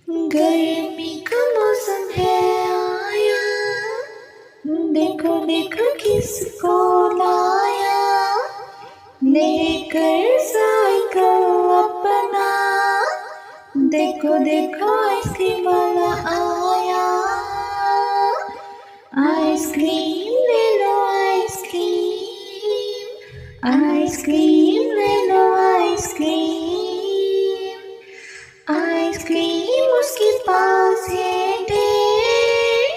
गर्मी का मौसम है आया, देखो देखो किसको लाया, लेकर साइकिल अपना, देखो देखो आइसक्रीम वाला आया। आइसक्रीम ले लो आइसक्रीम, आइसक्रीम ले लो आइसक्रीम, आइसक्रीम उसके पास है ढेर,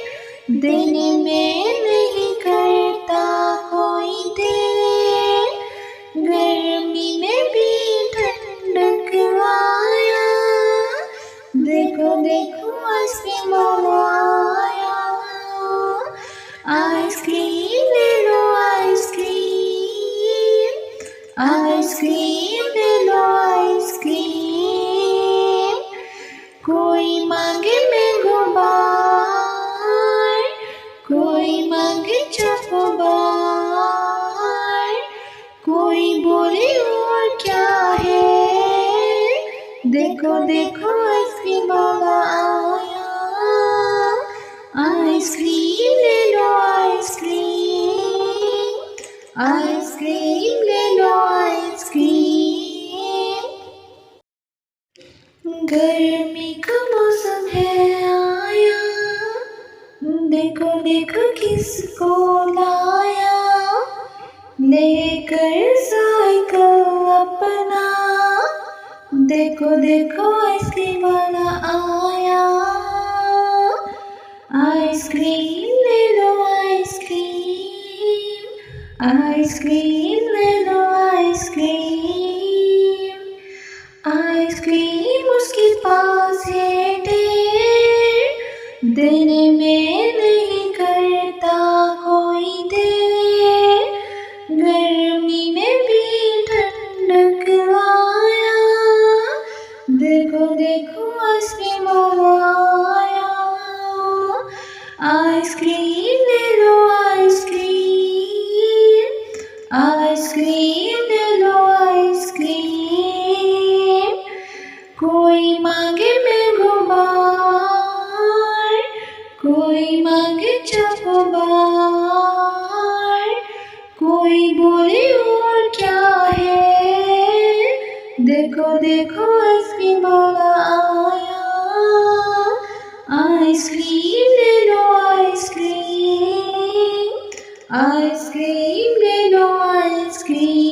देने में नहीं करता कोई देर, गर्मी में भी ठंडक आया, देखो देखो आइसक्रीम वाला आया। आइसक्रीम ले लो आइसक्रीम, आइसक्रीम ले लो आइसक्रीम, कोई मांगे मैंगो बार, कोई मांगे चॉकोबार, कोई बोले और क्या है, देखो देखो आइसक्रीम वाला आया। आइसक्रीम ले लो आइसक्रीम, आइसक्रीम ले लो आइसक्रीम, गर्मी का मौसम है आया, देखो देखो किसको लाया, लेकर साइकिल अपना, देखो देखो आइसक्रीम वाला आया। आइसक्रीम ले लो आइसक्रीम, आइसक्रीम ले लो आइसक्रीम, आइसक्रीम उसके पास है ढेर, देने में नहीं करता कोई देर, गर्मी में भी ठंडक आया, देखो देखो आइसक्रीम वाला आया। आइसक्रीम ले लो आइसक्रीम, आइसक्रीम ले लो आइसक्रीम, कोई मांगे मैंगो बार, कोई मांगे चॉकोबार, कोई बोले और क्या है, देखो देखो आइसक्रीम वाला आया। आइसक्रीम ले लो आइसक्रीम, आइसक्रीम ले लो आइसक्रीम।